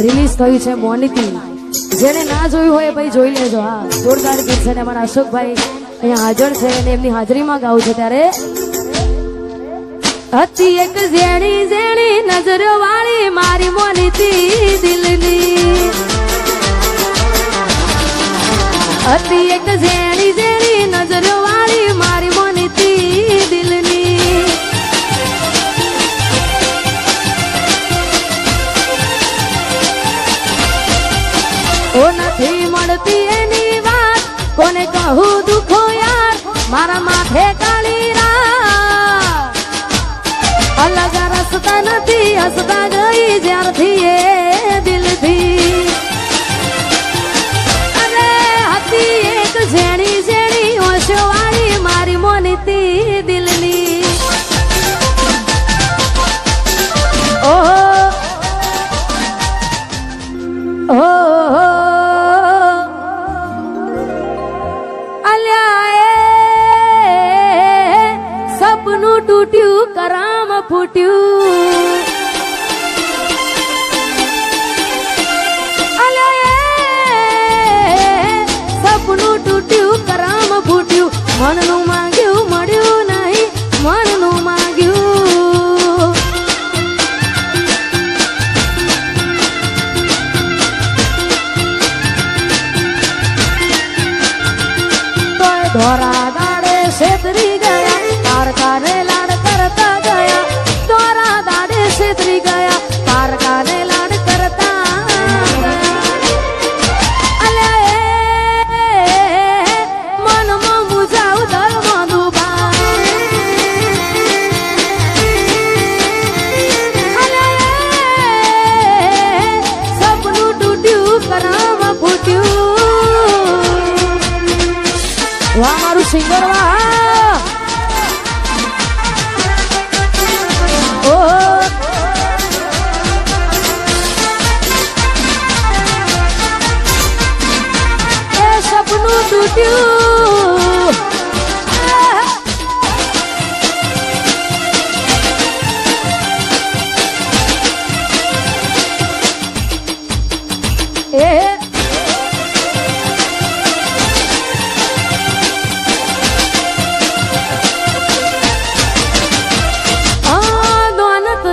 Release થયું છે મોનિતી. જેને ના જોયું હોય ભાઈ જોઈ લેજો. હા, જોરદાર ગીત છે. અમારા અશોકભાઈ અહીંયા હાજર છે અને એમની હાજરીમાં ગાવું છે. ત્યારે હતી એક ઝેણી ઝેણી નજરો વાળી મારી મોનિતી દિલની. હતી એક ઝેણી ઝેણી નજરો વાળી મારી મોનિતી દિલની. ઓ નથી મળતી એની વાત કોને કહું દુખો યાર મારા માથે કાળી રાત. અલગ રસ્તા નથી હસતા ગઈ જ્યારથી એ દિલથી. અરે હતી એક ઝેણી ઝેણી ઓશો વાળી મારી મોનિતી દિલની. ઓહો ઓહો સપનું તૂટ્યું કરામ ફૂટ્યું. સપનું તૂટ્યું કરામ ફૂટ્યું. મનનું માંગ્યું મળ્યું નહીં મનનું માંગ્યું. તોય ધોરા દાડે છેતરી ગયા તારકાને લાડ કરતા ગયા. તોરા દાડે છેતરી ગયા તારકાને લાડ કરતા ગયા. મનમાં મુજાવ દરમાં ડૂબા. સપનું તૂટ્યું કરામ ફૂટ્યું. વાહ મારું સિંગર વાહ. સપનું તૂટ્યું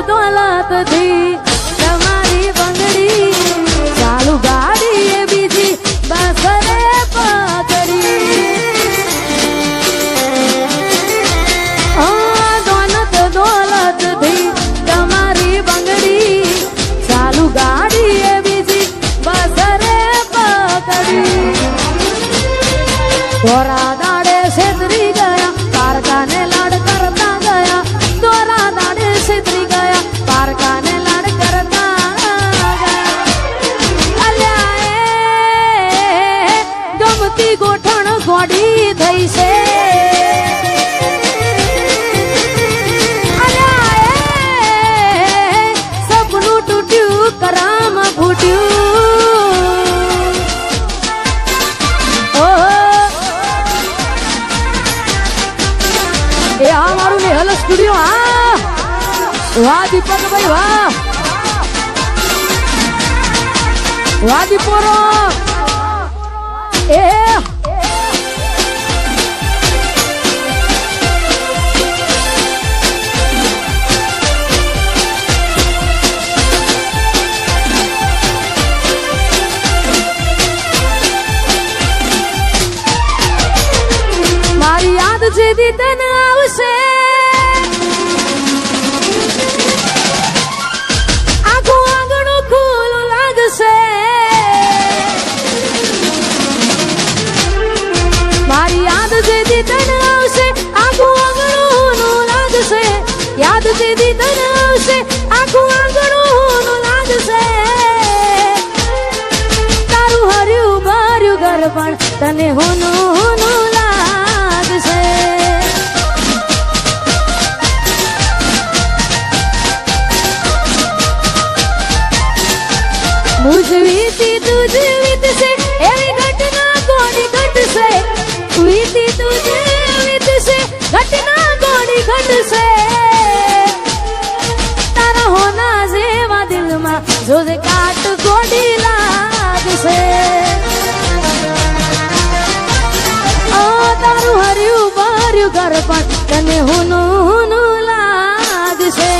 દોલતથી તમારી બંગડી ચાલુ ગાડી એ બીજી બસરે પકડી. દોલતથી તમારી બંગડી ચાલુ ગાડી એ બીજી બસરે પકડી. ધોરા દાડે છેતરી ગયા તારકાને લાડ કરતા ગયા. ધોરા દાડે છેતરી ગયા તારકાને લાડ કરતા ગયા. અલ્યા ગમતી ગોઠણ ગોડી થઈ છે. અલ્યા સપનું તૂટ્યું કરામ ફૂટ્યું. એ આ મારું નિહલ સ્ટુડિયો. હા વાહ દીપકભાઈ વાહ. વાહ દીપોરો. એ મારી યાદ જેદી તને આવશે આખું આંગણું ખુલ્લું લાગશે. મારી યાદ જેદી તને આવશે આખું આંગણું લાગશે. યાદ જેદી તને આવશે આખું આંગણું લાગશે. તારું હર્યું ભર્યું ઘર પણ તને હોનું હોનું લાગશે. મુજવીતી તુજ વીતશે એવી ઘટના કોની ઘટશે. વીતી તુજ વીતશે ઘટના કોની ઘટશે. તારા હોના જેવા દિલમાં જોજે કાટ ગોડી લાગશે તારું હર્યું ભર્યું ઘર પણ તને હુનું લાગશે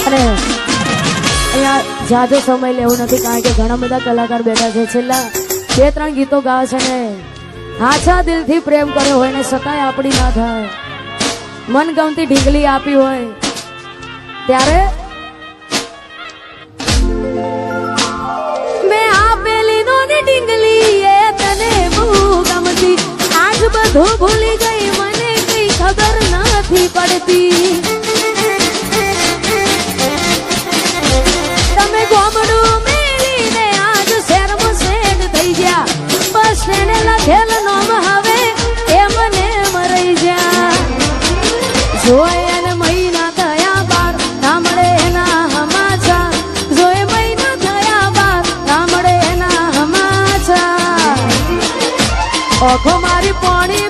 અને અહીંયા જાજો સમય લેવું નથી કારણ કે ઘણા બધા કલાકાર બેઠા છે છેલ્લા 2-3 ગીતો ગાવે છે ને હાચા દિલથી પ્રેમ કર્યો હોય ને છતાંય આપણી ના થાય મનગમતી ઢીંગલી આપી હોય ત્યારે મેં આપેલી નો ને ઢીંગલી એ તને બહુ ગમતી આજ બધું ભૂલી ગઈ મને કઈ ખબર નથી પડતી તમે ગોમડું મેલીને આજ શહેરમાં સેટ થઈ ગયા બસ એને લખેલ નોમ હવે એ મને મરી જા જોઈ અને મહિના થયા બાર ના મળે એના હમાચા જોઈ મહિના થયા બાર ના મળે એના હમાચા ઓખો મારી પાણી